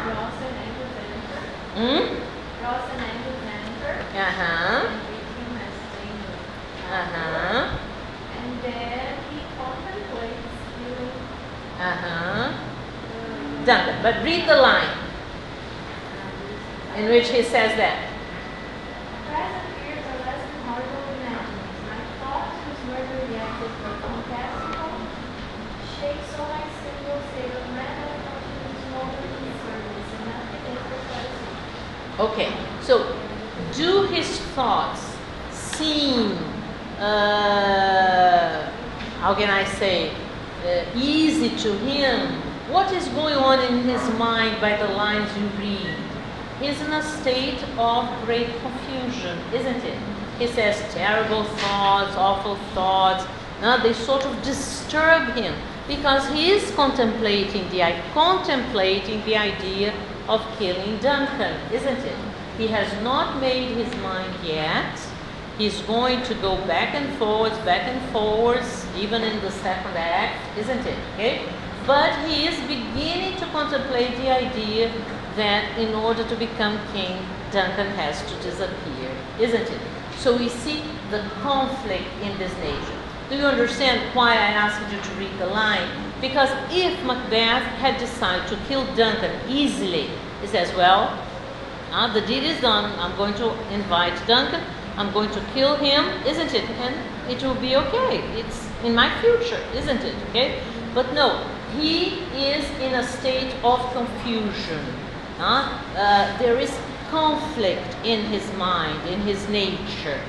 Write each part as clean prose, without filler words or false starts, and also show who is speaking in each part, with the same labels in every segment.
Speaker 1: Ross and Angus enter. Ross and Angus enter. And greet him as danger. And then he contemplates you.
Speaker 2: Duncan, but read the line in which he says that.
Speaker 1: Present fears are less than horrible imaginings. My thoughts whose murder reacted were fantastical, shake so my single state of mental consciousness moment in service, and nothing is for
Speaker 2: Okay, so do his thoughts seem, how can I say, easy to him? What is going on in his mind by the lines you read? He's in a state of great confusion, isn't it? He says terrible thoughts, awful thoughts. Now they sort of disturb him because he is contemplating the idea of killing Duncan, isn't it? He has not made his mind yet. He's going to go back and forwards, even in the second act, isn't it? Okay? But he is beginning to contemplate the idea that in order to become king, Duncan has to disappear, isn't it? So we see the conflict in this nature. Do you understand why I asked you to read the line? Because if Macbeth had decided to kill Duncan easily, he says, well, the deed is done, I'm going to invite Duncan, I'm going to kill him, isn't it? And it will be okay. It's in my future, isn't it? Okay? But no, he is in a state of confusion. There is conflict in his mind, in his nature.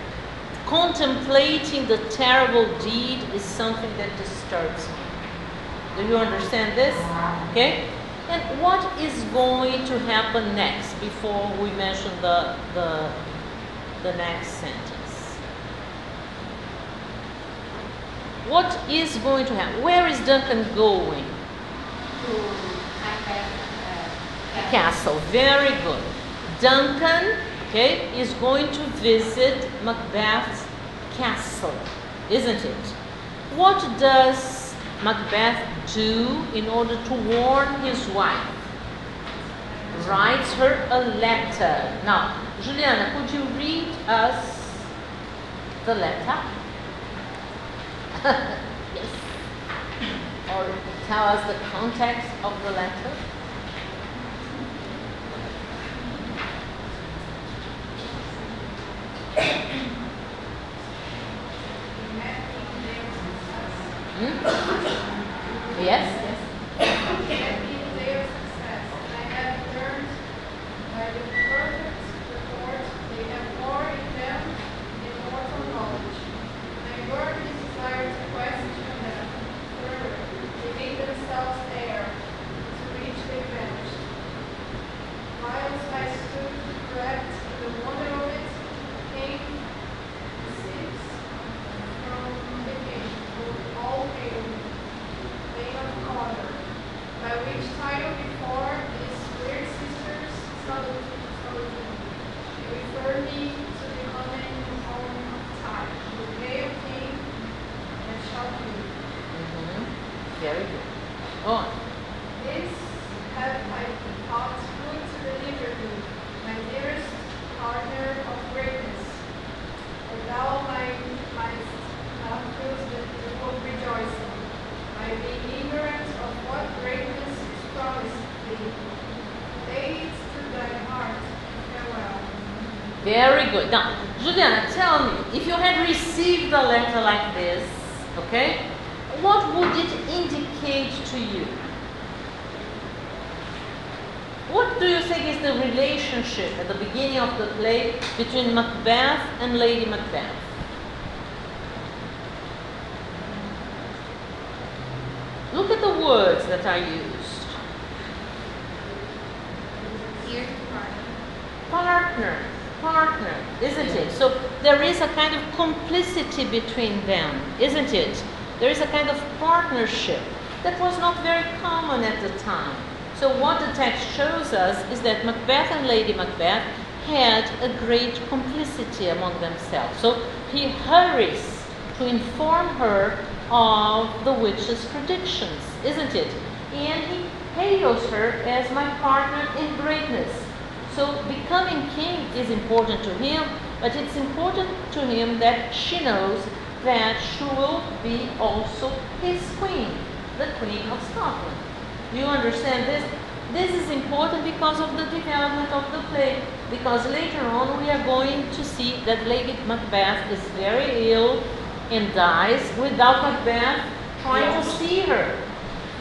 Speaker 2: Contemplating the terrible deed is something that disturbs him. Do you understand this? Okay? And what is going to happen next before we mention the next sentence? What is going to happen? Where is Duncan going? Castle. Very good. Duncan, okay, is going to visit Macbeth's castle, isn't it? What does Macbeth do in order to warn his wife? Writes her a letter. Now, Juliana, could you read us the letter? Yes. Or tell us the context of the letter? Yes? Very good. Go on.
Speaker 1: This have I thought good to deliver you, my dearest partner of greatness. For thou mightst not choose the people rejoicing, by being ignorant of what greatness is promised thee. Lay it to thy heart, farewell.
Speaker 2: Very good. Now, Juliana, tell me, if you had received a letter like this, okay, what would it indicate to you? What do you think is the relationship at the beginning of the play between Macbeth and Lady Macbeth? Look at the words that are used. Partner, isn't it? So there is a kind of complicity between them, isn't it? There is a kind of partnership that was not very common at the time. So what the text shows us is that Macbeth and Lady Macbeth had a great complicity among themselves. So he hurries to inform her of the witch's predictions, isn't it? And he hails her as my partner in greatness. So becoming king is important to him, but it's important to him that she knows that she will be also his queen, the Queen of Scotland. Do you understand this? This is important because of the development of the play, because later on we are going to see that Lady Macbeth is very ill and dies without Macbeth trying to see her,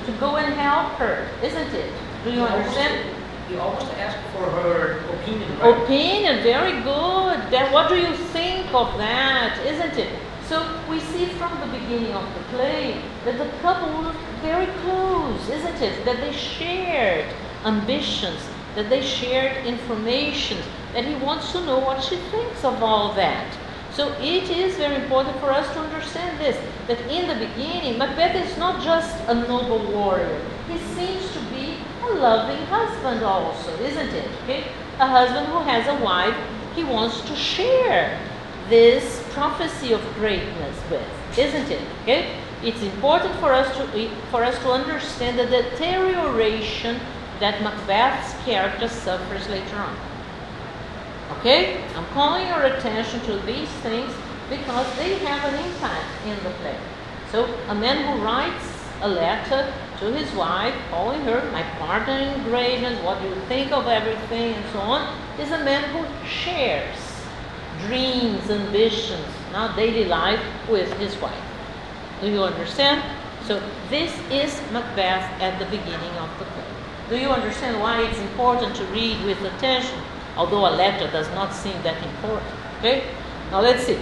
Speaker 2: to go and help her, isn't it? Do you understand?
Speaker 3: He almost asked for her opinion, right?
Speaker 2: Opinion, very good. Then what do you think of that, isn't it? So we see from the beginning of the play that the couple were very close, isn't it? That they shared ambitions, that they shared information, that he wants to know what she thinks of all that. So it is very important for us to understand this, that in the beginning, Macbeth is not just a noble warrior. He seems to be a loving husband also, isn't it? Okay? A husband who has a wife he wants to share this prophecy of greatness with, isn't it? Okay? It's important for us to understand the deterioration that Macbeth's character suffers later on. Okay? I'm calling your attention to these things because they have an impact in the play. So a man who writes a letter to his wife, calling her my partner in greatness, what do you think of everything, and so on, is a man who shares dreams, ambitions, now daily life with his wife. Do you understand? So this is Macbeth at the beginning of the play. Do you understand why it's important to read with attention? Although a letter does not seem that important. Okay? Now let's see.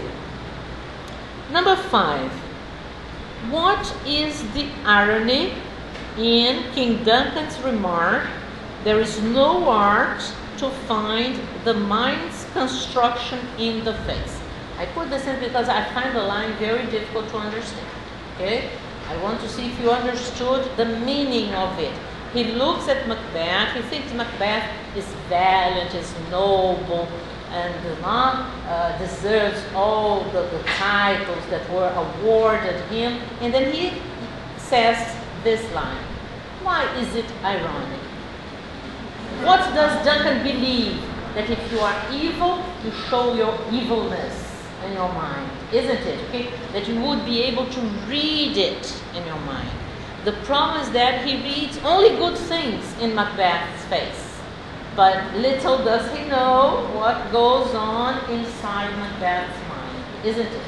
Speaker 2: Number 5. What is the irony in King Duncan's remark, there is no art to find the mind's construction in the face? I put this in because I find the line very difficult to understand. Okay? I want to see if you understood the meaning of it. He looks at Macbeth, he thinks Macbeth is valiant, is noble, and deserves all the titles that were awarded him. And then he says this line. Why is it ironic? What does Duncan believe? That if you are evil, you show your evilness in your mind, isn't it? Okay? That you would be able to read it in your mind. The problem is that he reads only good things in Macbeth's face, but little does he know what goes on inside Macbeth's mind, isn't it?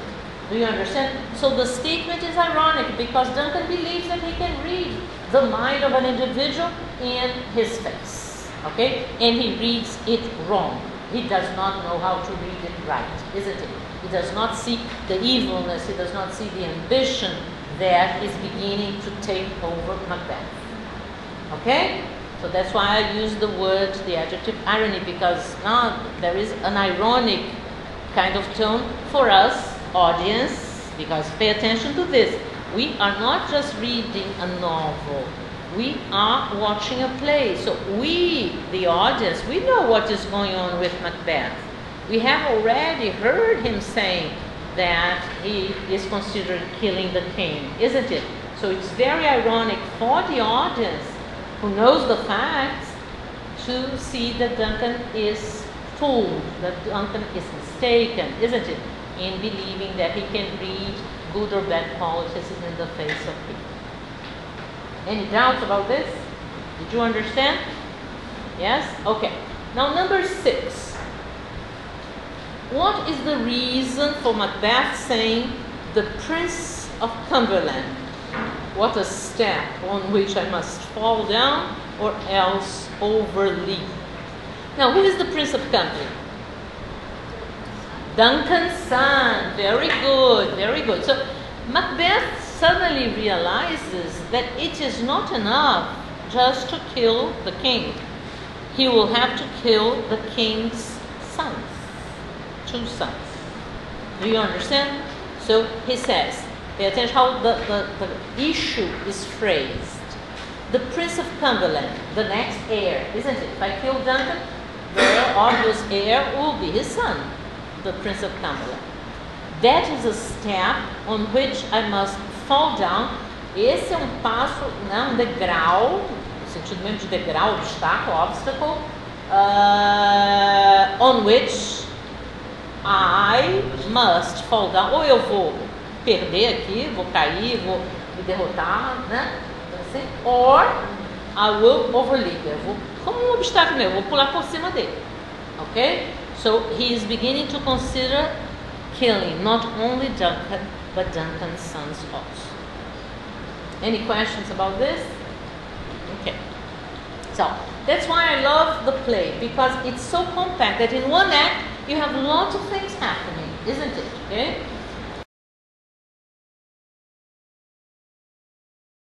Speaker 2: Do you understand? So the statement is ironic because Duncan believes that he can read the mind of an individual in his face, okay? And he reads it wrong. He does not know how to read it right, isn't it? He does not see the evilness, he does not see the ambition that is beginning to take over Macbeth. Okay? So that's why I use the word, the adjective irony, because now there is an ironic kind of tone for us, audience, because pay attention to this. We are not just reading a novel. We are watching a play. So we, the audience, we know what is going on with Macbeth. We have already heard him saying that he is considering killing the king, isn't it? So it's very ironic for the audience who knows the facts to see that Duncan is fooled, that Duncan is mistaken, isn't it, in believing that he can read good or bad qualities in the face of people. Any doubts about this? Did you understand? Yes? Okay. Now number 6. What is the reason for Macbeth saying, the Prince of Cumberland? What a step on which I must fall down or else overleap. Now, who is the Prince of Cumberland? Duncan's son. Very good, very good. So Macbeth suddenly realizes that it is not enough just to kill the king. He will have to kill the king's sons. 2 sons. Do you understand? So he says, pay attention how the issue is phrased. The Prince of Cumberland, the next heir, isn't it? If I kill Duncan, the obvious heir will be his son, the Prince of Cumberland. That is a step on which I must fall down. Esse é um passo, um degrau sentido mesmo de degrau, obstáculo, obstacle, on which I must fall down. Ou eu vou perder aqui, vou cair, vou me derrotar, né? Assim, or I will overleap. Eu vou, como um obstáculo meu, eu vou pular por cima dele. Ok? So he is beginning to consider killing not only Duncan, but Duncan's sons also. Any questions about this? Okay. So that's why I love the play, because it's so compact that in one act you have lots of things happening, isn't it? Okay?